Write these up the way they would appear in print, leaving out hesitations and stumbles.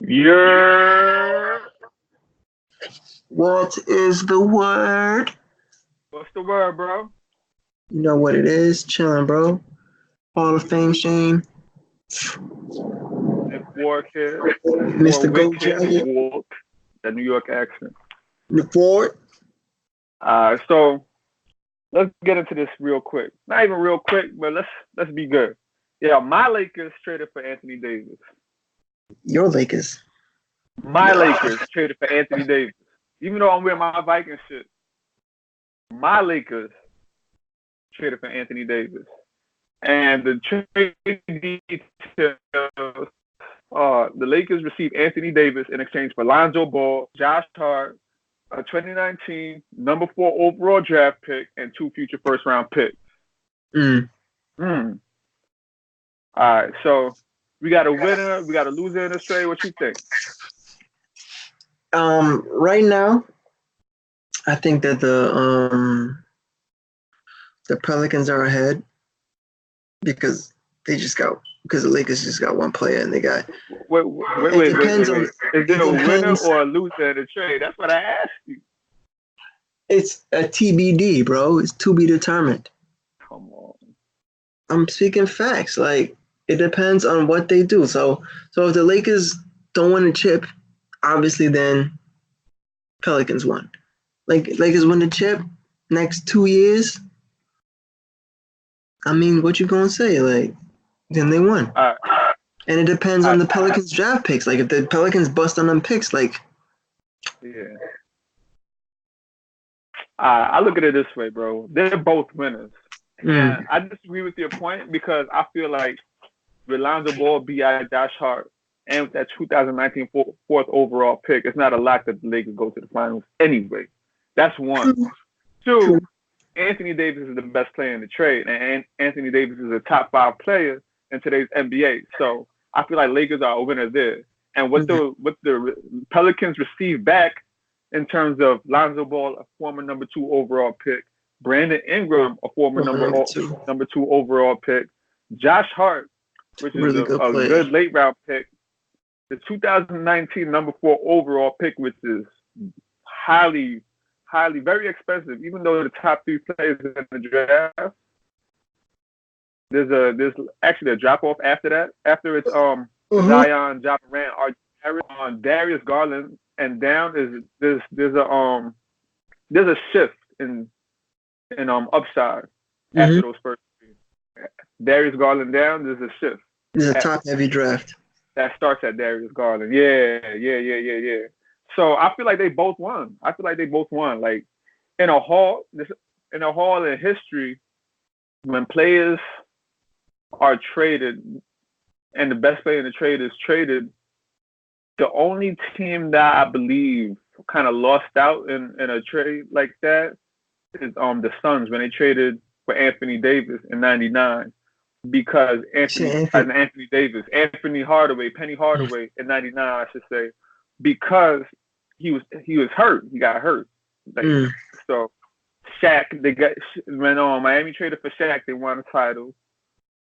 Yeah. What is the word? What's the word, bro? You know what it is. Chilling, bro. Hall of Fame Shane. Nick Ward kid. Or Mr. Wick Gold kid. Jacket. Walk. That New York accent. Nick Ford. So let's get into this real quick. Not even real quick, but let's be good. Yeah, my Lakers traded for Anthony Davis. Your Lakers. My Lakers traded for Anthony Davis. Even though I'm wearing my Vikings shit, my Lakers traded for Anthony Davis. And the trade details, the Lakers received Anthony Davis in exchange for Lonzo Ball, Josh Hart, a 2019 number 4 overall draft pick, and 2 future first round picks. Mm. All right, so we got a winner, we got a loser in this trade. What you think? Right now, I think that the Pelicans are ahead because the Lakers just got one player and they got. Wait. Is there a winner Depends. or a loser in the trade? That's what I asked you. It's a TBD, bro. It's to be determined. Come on. I'm speaking facts. Like it depends on what they do. So if the Lakers don't win a chip, obviously then Pelicans won. Like Lakers win the chip next 2 years. I mean, what you gonna say? Like then they won. And it depends on the Pelicans draft picks. Like if the Pelicans bust on them picks, like yeah. I look at it this way, bro. They're both winners. And I disagree with your point because I feel like with Lonzo Ball, B.I. Josh Hart, and with that 2019 fourth overall pick, it's not a lot that the Lakers go to the finals anyway. That's one. Two, Anthony Davis is the best player in the trade, and Anthony Davis is a top 5 player in today's NBA. So I feel like Lakers are a winner there. And what the Pelicans receive back in terms of Lonzo Ball, a former number 2 overall pick, Brandon Ingram, a former number 2 overall pick, Josh Hart, which is really a good late round pick, the 2019 number 4 overall pick, which is highly, very expensive. Even though the top 3 players in the draft, there's actually a drop off after that. After it's Zion, Ja Morant, on Darius Garland, and down is there's a shift in upside after those first 3. Darius Garland down, there's a shift. There's a top heavy draft. That starts at Darius Garland. Yeah. So I feel like they both won. Like in a hall in history, when players are traded and the best player in the trade is traded, the only team that I believe kind of lost out in a trade like that is the Suns when they traded for Anthony Davis in '99. Because Penny Hardaway in '99, I should say, because he was hurt. He got hurt. So Shaq, when Miami traded for Shaq, they won a title.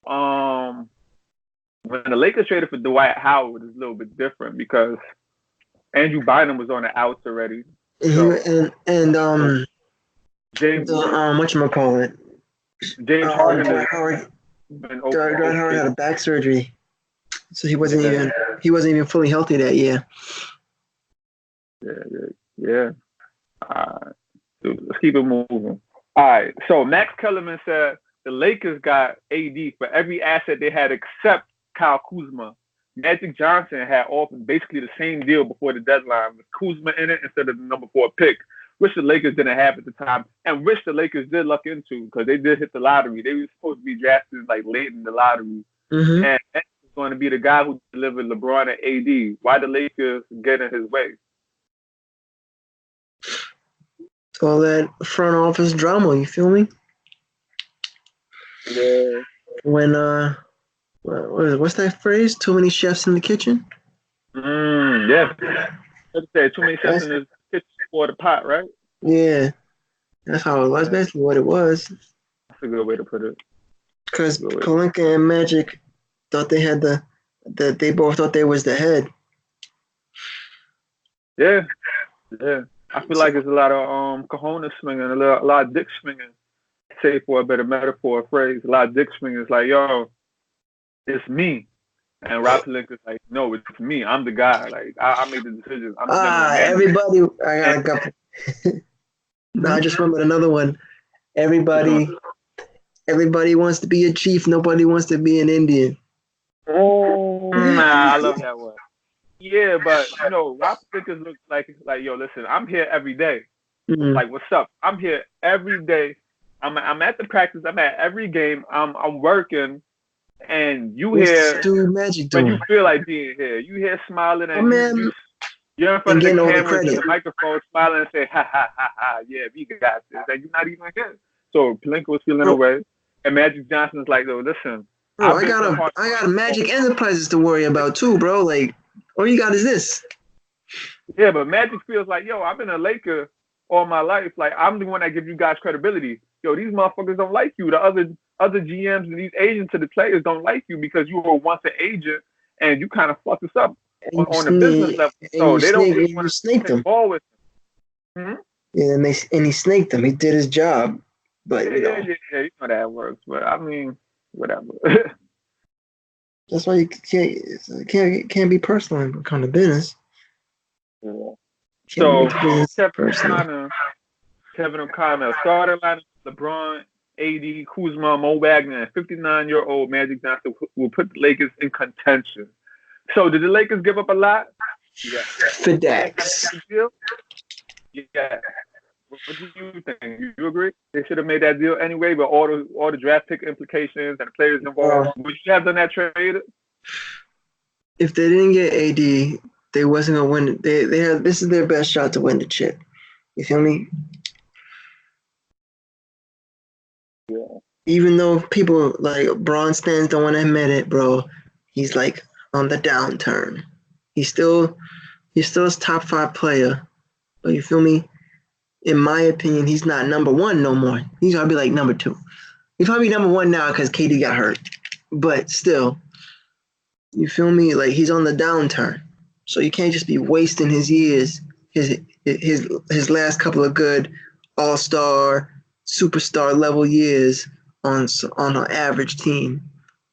When the Lakers traded for Dwight Howard, it's a little bit different because Andrew Bynum was on the outs already. So, James, whatchamacallit? James Harden. Dwight Howard had a back surgery, so he wasn't even fully healthy that year. Yeah. Let's keep it moving. All right. So Max Kellerman said the Lakers got AD for every asset they had except Kyle Kuzma. Magic Johnson had basically the same deal before the deadline with Kuzma in it instead of the number 4 pick, which the Lakers didn't have at the time, and which the Lakers did luck into because they did hit the lottery. They were supposed to be drafted like late in the lottery, and that was going to be the guy who delivered LeBron and AD. Why the Lakers get in his way? All that front office drama, you feel me? Yeah. When what's that phrase? Too many chefs in the kitchen. Yeah. Let's say too many chefs in the kitchen for the pot, right? Yeah, that's how it was. That's basically what it was. That's a good way to put it. Because Pelinka and Magic thought they had they both thought they was the head. Yeah, yeah. I feel like there's a lot of cojones swinging, a lot of dick swinging. Say for a better metaphor or phrase, a lot of dick swinging. It's like, yo, it's me. And Rob Pelinka's like, no, it's me. I'm the guy. Like, I made the decisions. I'm the general manager. Everybody, I got a couple. No, I just remembered another one. Everybody wants to be a chief. Nobody wants to be an Indian. Oh, nah, I love that one. Yeah, but Rob Pelinka's look like, yo, listen, I'm here every day. Mm-hmm. Like, what's up? I'm here every day. I'm at the practice. I'm at every game. I'm working. And you hear Magic when doing? you feel like being here. You hear smiling and you're in front of the cameras and the microphone smiling and say, ha, ha, ha, ha, yeah, we got this. And you're not even here. So Pelinka was feeling away. And Magic Johnson's like, yo, listen. Bro, I got a Magic Enterprises to worry about too, bro. Like, all you got is this. Yeah, but Magic feels like, yo, I've been a Laker all my life. Like, I'm the one that gives you guys credibility. Yo, these motherfuckers don't like you. The other GMs and these agents of the players don't like you because you were once an agent and you kind of fucked us up on the business level. So they don't really want to take ball with him. Yeah, and he snaked him. He did his job. But yeah, you know that works. But I mean, whatever. That's why you can't be personal in kind of business. Yeah. So Kevin O'Connor, starting lineup: LeBron, AD, Kuzma, Mo Wagner, and 59-year-old Magic Johnson will put the Lakers in contention. So did the Lakers give up a lot? Yeah. FedEx. Yeah. What do you think? You agree? They should have made that deal anyway, but all the draft pick implications and the players involved. Would you have done that trade? If they didn't get AD, they wasn't gonna win. They had this is their best shot to win the chip. You feel me? Yeah. Even though people like Bron stands don't want to admit it, bro, he's like on the downturn. He's still his top 5 player, but you feel me? In my opinion, he's not number 1 no more. He's gonna be like number 2. He's probably number 1 now because KD got hurt, but still, you feel me? Like he's on the downturn, so you can't just be wasting his years, his last couple of good all-star, superstar level years on an average team.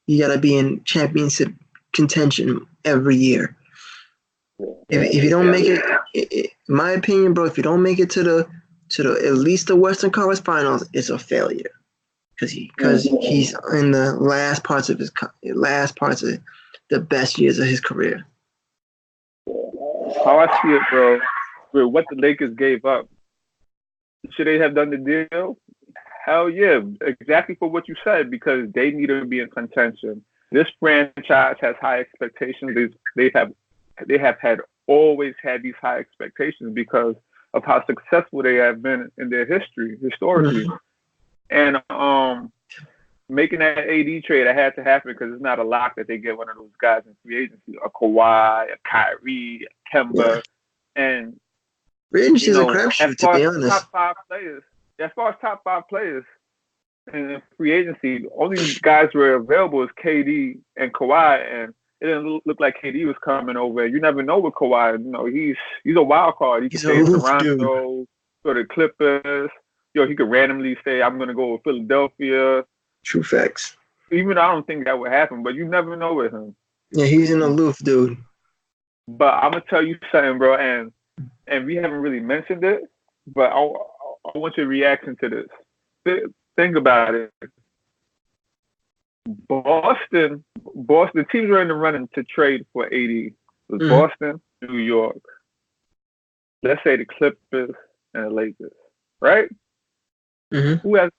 You gotta be in championship contention every year. If you don't make it, in my opinion, bro, if you don't make it to the at least the Western Conference Finals, it's a failure because he's in the last parts of the best years of his career. How I see it, bro, with what the Lakers gave up, should they have done the deal? Hell yeah, exactly for what you said, because they need to be in contention. This franchise has high expectations. They have always had these high expectations because of how successful they have been in their history, historically. And making that AD trade, it had to happen because it's not a lock that they get one of those guys in free agency, a Kawhi, a Kyrie, a Kemba, and free agency is a crapshoot, to be honest. As far as top 5 players in free agency, the only guys who were available is KD and Kawhi, and it didn't look like KD was coming over. You never know with Kawhi. He's a wild card. He could stay in Toronto, go to Clippers. He could randomly say, I'm going to go with Philadelphia. True facts. Even I don't think that would happen, but you never know with him. Yeah, he's an aloof dude. But I'm going to tell you something, bro, and we haven't really mentioned it, but I want your reaction to this. Think about it. Boston teams were in the running to trade for AD. It was Boston, New York. Let's say the Clippers and the Lakers, right? Mm-hmm. Who has?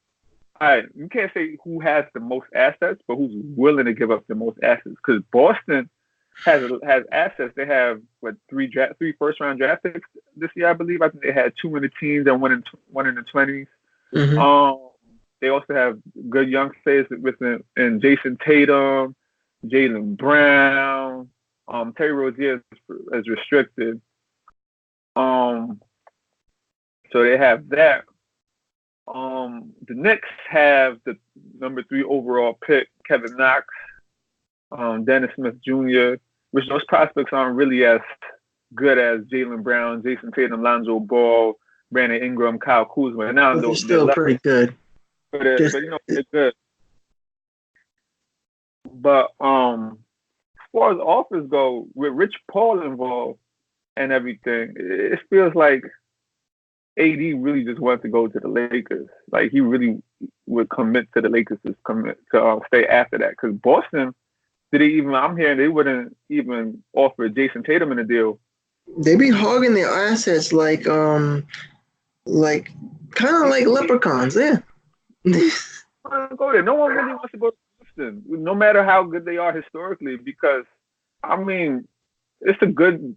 All right, you can't say who has the most assets, but who's willing to give up the most assets? Because Boston has assets. They have 3 first-round draft picks this year, I believe. I think they had 2 in the teens and one in the 20s. Mm-hmm. They also have good young players in Jason Tatum, Jaylen Brown. Terry Rozier is restricted. So they have that. The Knicks have the number 3 overall pick, Kevin Knox, Dennis Smith Jr., which those prospects aren't really as good as Jaylen Brown, Jason Tatum, Lonzo Ball, Brandon Ingram, Kyle Kuzma. And now But they're they're still left, pretty good. but Just you know they're good. But as far as offers go, with Rich Paul involved and everything, it feels like AD really just wanted to go to the Lakers. Like he really would commit to the Lakers to commit to stay after that. Because Boston didn't even. I'm hearing they wouldn't even offer Jason Tatum in a deal. they be hogging their assets like kind of like leprechauns. Yeah. Go there. No one really wants to go to Boston, no matter how good they are historically, because I mean, it's a good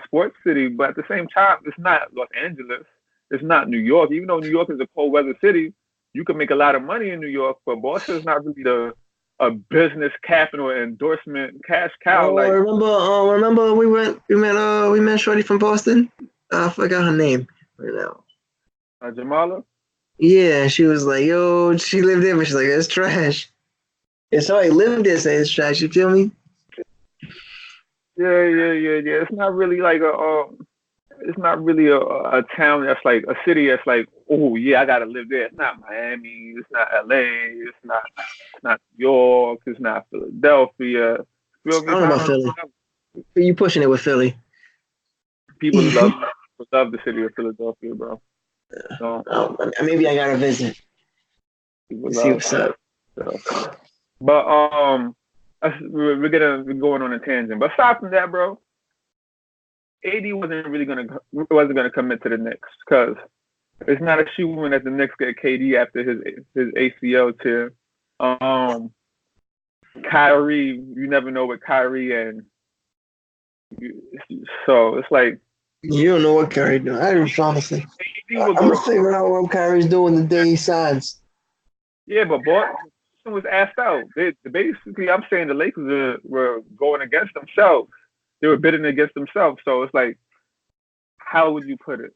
sports city, but at the same time, it's not Los Angeles, it's not New York. Even though New York is a cold weather city, you can make a lot of money in New York, but Boston is not really the a business capital endorsement cash cow Oh, like remember we met Shorty from Boston. I forgot her name right now. Jamala. Yeah, she was like, yo, she lived there, but she's like, it's trash. If somebody lived there, say it's trash. You feel me? Yeah. It's not really like it's not really a town that's like a city that's like, oh yeah, I gotta live there. It's not Miami, it's not LA, it's not New York, it's not Philadelphia. Feel I me? don't It's know not about Philly. You pushing it with Philly. people love the city of Philadelphia, bro. So Maybe I gotta visit people and see love what's up. Philadelphia. But we're going on a tangent. But aside from that, bro, AD wasn't gonna commit to the Knicks because it's not a shoe-in that the Knicks get KD after his ACL tear. Um, Kyrie, you never know with Kyrie, and so it's like You don't know what Kyrie doing. I don't honestly. AD I'm will go gonna to figure out what Kyrie's doing the day he signs. yeah, but Boston was asked out. Basically, I'm saying the Lakers were going against themselves. They were bidding against themselves. So it's like, how would you put it?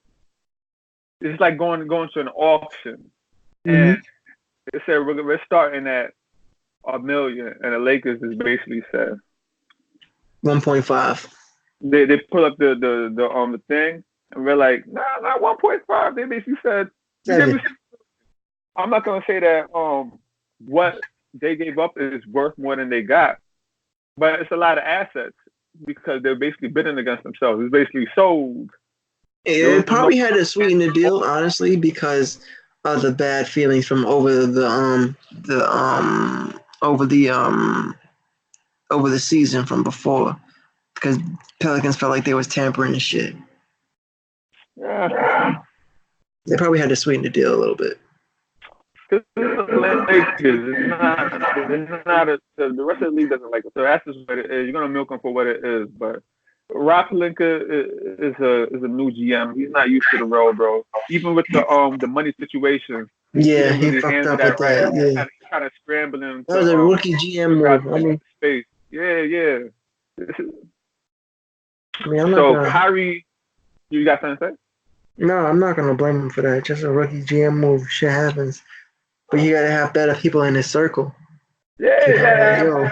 It's like going to an auction, Mm-hmm. and they said we're starting at $1 million, and the Lakers is basically said 1.5. they put up the thing, and we're like, nah, not 1.5. They basically said, you give 7. me. I'm not gonna say that what they gave up is worth more than they got, but it's a lot of assets because they're basically bidding against themselves. It's basically sold. It probably had to sweeten the deal, honestly, because of the bad feelings from over the season from before, because Pelicans felt like they was tampering and shit. Yeah. They probably had to sweeten the deal a little bit. Because the Lakers, the rest of the league doesn't like it. So that's just what it is. You're gonna milk them for what it is. But Rob Pelinka is a new GM. He's not used to the role, bro. Even with the money situation, he Yeah, didn't he really fucked handle up that with right. that. Yeah, He's kind of scrambling that was a to rookie GM figure out move. I space. Yeah. mean, I'm not So gonna. Kyrie, you got something to say? No, I'm not gonna blame him for that. Just a rookie GM move. Shit happens, but you gotta have better people in his circle. Yeah, Keep yeah. yo,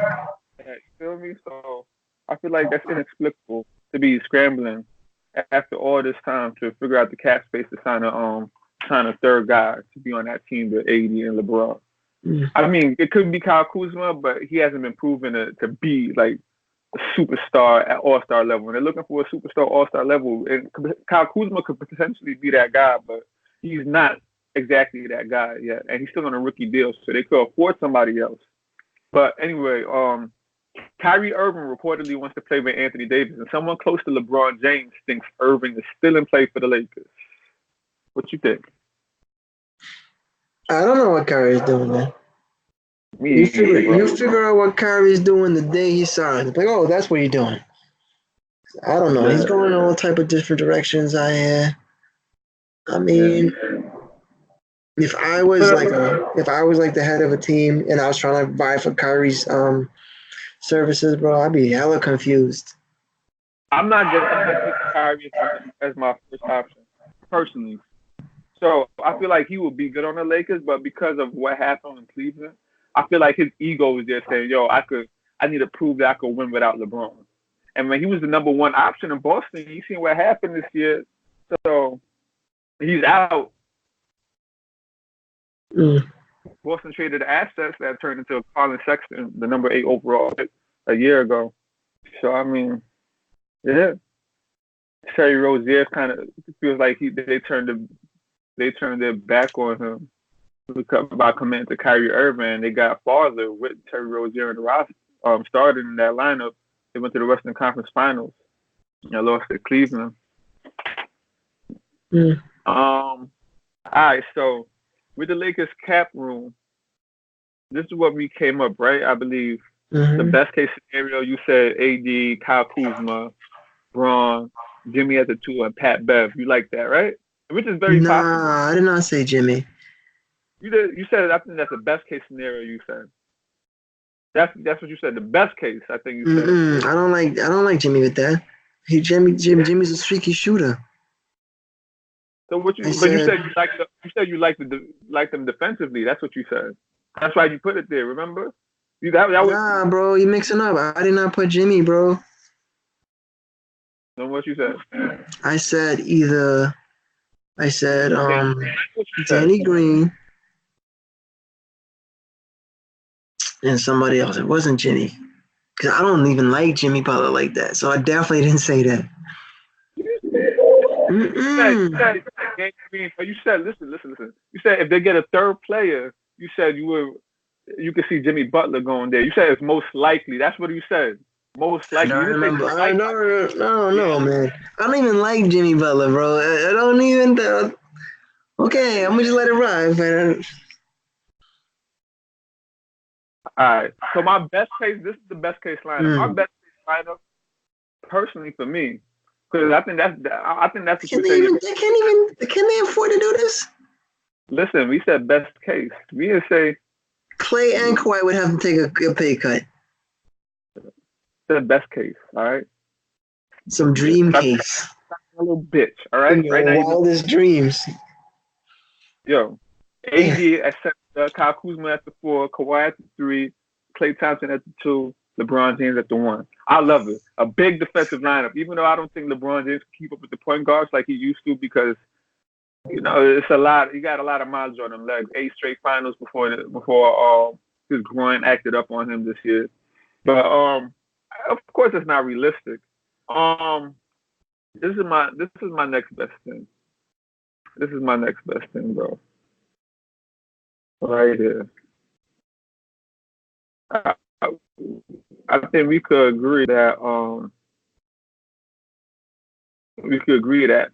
You feel me? So I feel like that's inexplicable to be scrambling after all this time to figure out the cap space to sign a third guy to be on that team with AD and LeBron. mm. I mean, it could be Kyle Kuzma, but he hasn't been proven to be like a superstar at All Star level. And they're looking for a superstar All Star level, and Kyle Kuzma could potentially be that guy, but he's not exactly that guy yet, and he's still on a rookie deal, so they could afford somebody else. But anyway, Kyrie Irving reportedly wants to play with Anthony Davis, and someone close to LeBron James thinks Irving is still in play for the Lakers. What you think? I don't know what Kyrie's doing, man. Me either, You bro. figure out what Kyrie's doing the day he signs. Like, oh, that's what you're doing. I don't know. He's Yeah, going in all type of different directions. I yeah. mean, if I was like the head of a team and I was trying to buy for Kyrie's services, bro, I'd be hella confused. I'm not taking Kyrie as my first option personally. So I feel like he would be good on the Lakers, but because of what happened in Cleveland, I feel like his ego is there saying, "Yo, I need to prove that I could win without LeBron." And when he was the number one option in Boston, you seen what happened this year. So he's out. Boston traded assets that turned into Colin Sexton, the number 8 overall pick a year ago. So I mean, yeah, Terry Rozier kind of feels like they turned their back on him by committing to Kyrie Irving. They got farther with Terry Rozier in the roster, started in that lineup. They went to the Western Conference Finals. And lost to Cleveland. All right, so with the Lakers cap room, this is what we came up, right? I believe the best case scenario, you said AD, Kyle Kuzma, Braun, Jimmy at the 2, and Pat Bev. You like that, right? Which is very possible. Nah, I did not say Jimmy. You said I think that's the best case scenario. You said that's what you said. The best case, I think you said. I don't like Jimmy with that. Jimmy's a streaky shooter. So what you? But you said you like them defensively. That's what you said. That's why you put it there. Remember? Nah, bro, you mixing up. I did not put Jimmy, bro. Then what you said? I said Danny Green and somebody else. It wasn't Jimmy. Because I don't even like Jimmy Butler like that. So I definitely didn't say that. You said, listen. You said if they get a third player, you said you could see Jimmy Butler going there. You said it's most likely. That's what you said. Most likely. I don't know, man. I don't even like Jimmy Butler, bro. I don't even. Okay, I'm gonna just let it ride, man. All right. So my best case. This is the best case lineup. My best case lineup, personally for me, because I think that's what you said. Can they afford to do this? Listen, we said best case. We didn't say Clay and Kawhi would have to take a pay cut. The best case, all right. Some dream case. A little bitch, all right. Right now, wildest dreams. Yo, AD at center, Kyle Kuzma at the 4, Kawhi at the 3, Klay Thompson at the 2, LeBron James at the 1. I love it. A big defensive lineup. Even though I don't think LeBron James can keep up with the point guards like he used to, because it's a lot. He got a lot of miles on them legs. 8 straight finals before his groin acted up on him this year. But of course, it's not realistic. This is my next best thing. This is my next best thing, bro. Right here. I think we could agree that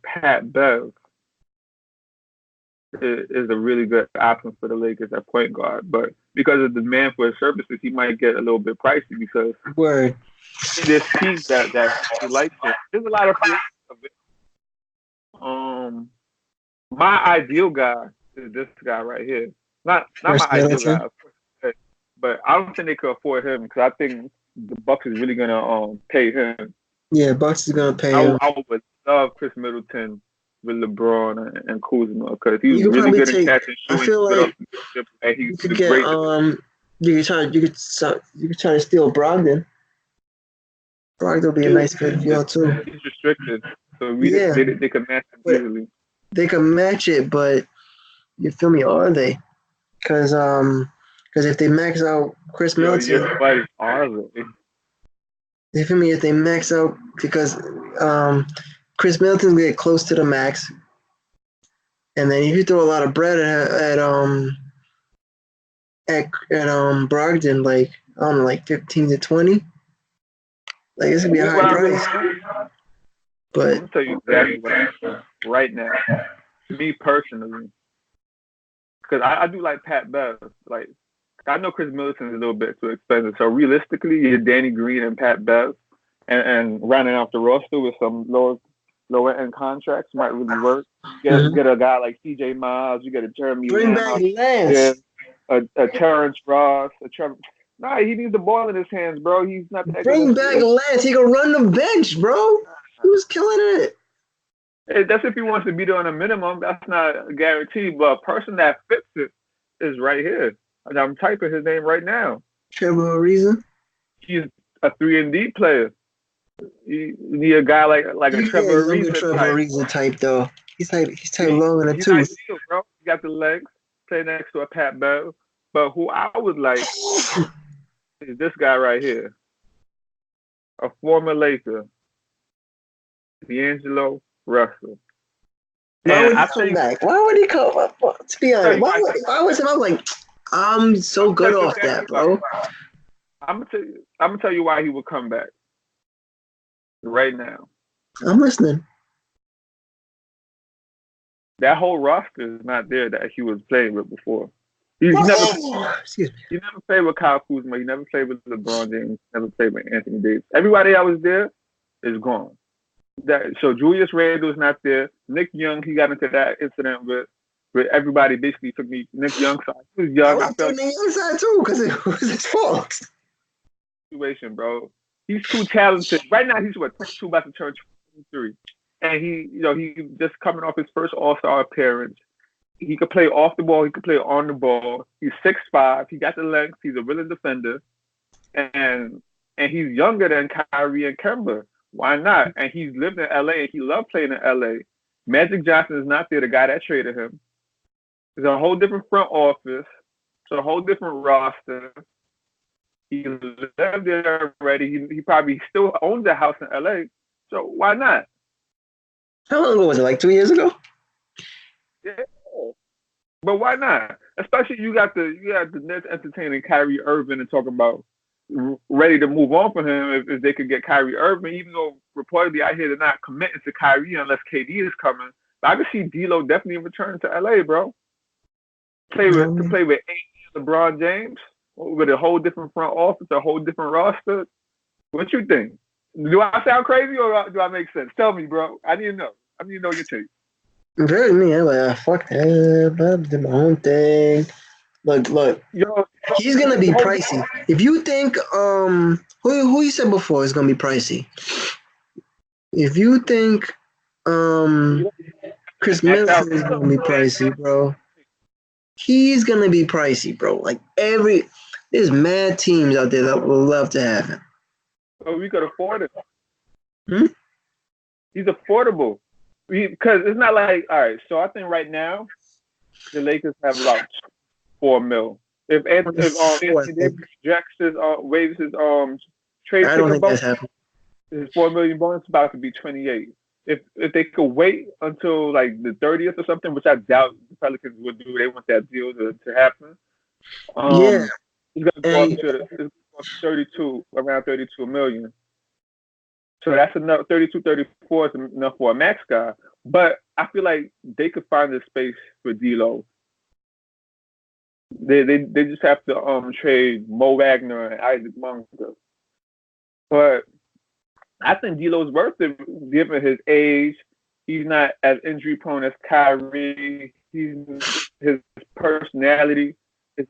Pat Bev is a really good option for the Lakers at point guard, but because of the demand for his services, he might get a little bit pricey because there's teams that like it. There's a lot of it. My ideal guy is this guy right here. Not my ideal guy, of course, but I don't think they could afford him because I think the Bucks is really gonna pay him. Yeah, Bucks is gonna pay him. I would love Chris Middleton with LeBron and Kuzma because he's really good at catching. I feel like you could get you could try to steal Brogdon. Brogdon will be a nice fit for y'all too. He's restricted, so they can match him easily. They can match it, but you feel me? Are they? Because if they max out Chris Middleton, are they? You feel me? If they max out because Chris Middleton's gonna get close to the max, and then if you throw a lot of bread at Brogdon, like I don't know, like 15 to 20, like it's gonna be a high price. But I'll tell you exactly what I think right now. Me personally, because I do like Pat Bev. Like I know Chris Middleton is a little bit too expensive, so realistically, you're Danny Green and Pat Bev, and rounding out the roster with some lower end contracts might really work. Get a guy like CJ Miles, you get a Jeremy back Lance, a Terrence Ross, a Trevor. Nah, he needs the ball in his hands, bro. He's not that bring back Lance. He can run the bench, bro. He was killing it. That's if he wants to be there on a minimum. That's not a guarantee, but a person that fits it is right here. I'm typing his name right now. Trevor Ariza. He's a 3-and-D player. You need a guy like a Yeah, Trevor younger Ariza Trevor type. Ariza type though. He's type He, long in the he's not tooth. ideal, bro. He got the legs. Play next to a Pat Bev. But who I would like is this guy right here, a former Laker, D'Angelo Russell. Why And would he I come think back? Why would he come? To be honest, why, if I was him, I'm like, I'm so good tell you off exactly that, bro. I'm gonna tell you why he would come back right now. I'm listening. That whole roster is not there that he was playing with before. He never Excuse me. he never played with Kyle Kuzma. He never played with LeBron James. Never played with Anthony Davis. Everybody that was there is gone. So Julius Randle's not there. Nick Young, he got into that incident with everybody basically took me Nick Young side. He was I young. I was felt on the inside too because it was his fault. situation, bro. He's too talented. Right now, he's 22, about to turn 23, and he just coming off his first All-Star appearance. He could play off the ball. He could play on the ball. He's 6'5". He got the length. He's a willing defender, and he's younger than Kyrie and Kemba. Why not? And he's lived in LA and he loved playing in LA. Magic Johnson is not there, the guy that traded him. It's a whole different front office. It's a whole different roster. He lived there already. He probably still owns a house in LA. So why not? How long ago was it? Like 2 years ago? Yeah. But why not? Especially you got the Nets entertaining Kyrie Irving and talking about ready to move on for him if they could get Kyrie Irving, even though reportedly I hear they're not committing to Kyrie unless KD is coming. But I could see D'Lo definitely returning to LA, bro. To play with AD and LeBron James with a whole different front office, a whole different roster. What you think? Do I sound crazy or do I make sense? Tell me, bro. I need to know. I need to know your take. Very me. I'm like, fuck that. I did my own thing. Look. Yo, He's gonna be pricey. If you think who you said before is gonna be pricey. If you think Chris Middleton is gonna be pricey, bro. He's gonna be pricey, bro. Like there's mad teams out there that would love to have him. Oh, we could afford it. Hmm? He's affordable. Because it's not like, all right, so I think right now the Lakers have about $4 million. If Anthony Davis rejects waives his trade I don't think bonus, that's happening. his $4 million bonus is about to be 28. If they could wait until like the 30th or something, which I doubt the Pelicans would do, they want that deal to happen. Yeah. It's gonna go up to 32, around 32 million. So that's enough. 32, 34 is enough for a max guy. But I feel like they could find a space for D'Lo. They just have to trade Mo Wagner and Isaac Munga. But I think D'Lo's worth it given his age. He's not as injury prone as Kyrie. His personality is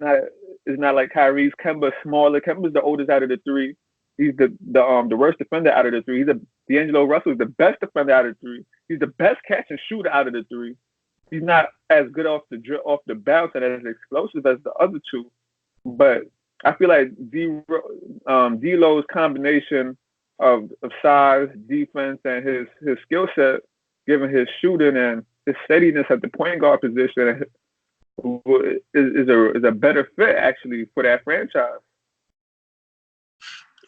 not like Kyrie's. Kemba's smaller. Kemba's the oldest out of the three. He's the worst defender out of the three. D'Angelo Russell is the best defender out of the three. He's the best catch and shooter out of the three. He's not as good off the bounce and as explosive as the other two. But I feel like D'Lo's combination of size, defense, and his skill set, given his shooting and his steadiness at the point guard position, is a better fit actually for that franchise.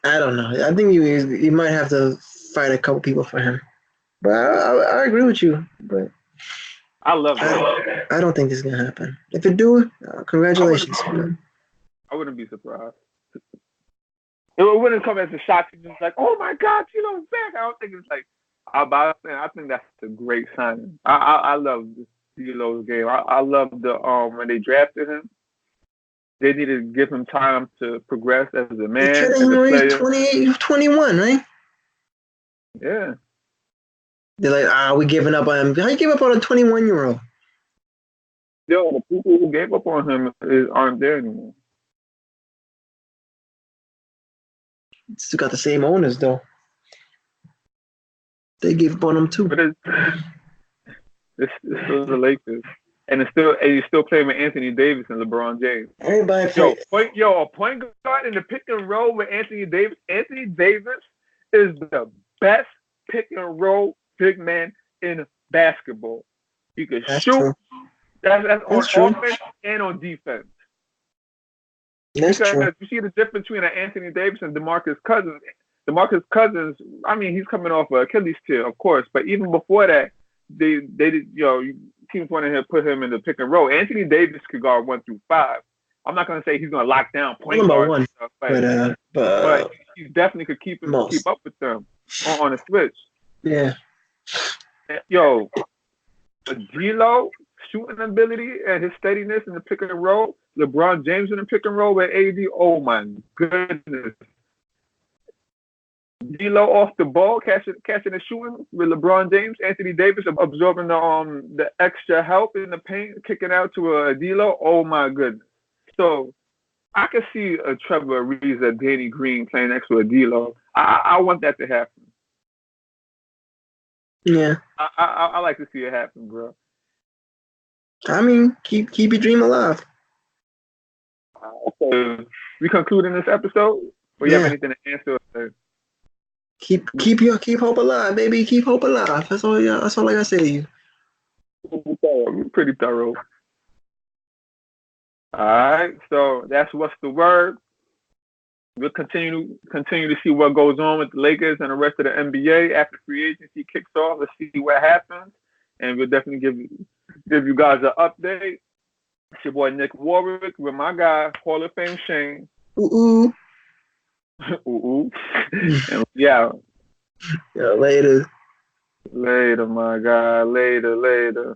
I don't know. I think you might have to fight a couple people for him. But I agree with you. But I love that. I don't think this is gonna happen. If it do, congratulations. I wouldn't be surprised. It wouldn't come as a shock. It's just like, oh my God, D'Lo's back. I don't think it's like. I think that's a great signing. I love D'Lo's game. I love when they drafted him. They needed to give him time to progress as a man, as a player. 28, 21, right? Yeah. They're like, we giving up on him. How you give up on a 21-year-old? Yo, the people who gave up on him aren't there anymore. Still got the same owners though. They gave up on him too. But it's still the Lakers. And you're still playing with Anthony Davis and LeBron James. Everybody a point guard in the pick and roll with Anthony Davis. Anthony Davis is the best pick and roll big man in basketball. He could That's shoot. true. That's on That's true. offense and on defense. That's Because true. you see the difference between an Anthony Davis and DeMarcus Cousins. DeMarcus Cousins, I mean, he's coming off an Achilles tear, of course, but even before that, they did, teams wanted to put him in the pick and roll. Anthony Davis could guard 1 through 5. I'm not gonna say he's gonna lock down All point about guards one, and stuff, but but he definitely could keep most. up with them on a switch. Yeah. Yo, D'Lo shooting ability and his steadiness in the pick and roll. LeBron James in the pick and roll with AD. Oh my goodness. D'Lo off the ball, catching and shooting with LeBron James. Anthony Davis absorbing the extra help in the paint, kicking out to a D'Lo. Oh my goodness. So I could see a Trevor Ariza, Danny Green playing next to a D'Lo. I want that to happen. Yeah. I like to see it happen, bro. I mean, keep your dream alive. So we concluding this episode. Or you have anything to answer? Keep hope alive, baby. Keep hope alive. That's all. Yeah, that's all I gotta say to you. You're pretty thorough. All right, so that's what's the word. We'll continue to see what goes on with the Lakers and the rest of the NBA after free agency kicks off. Let's see what happens, and we'll definitely give you guys an update. It's your boy Nick Warwick with my guy Hall of Fame Shane. Ooh. Ooh. And yeah. Yeah. Later. Later, my guy. Later.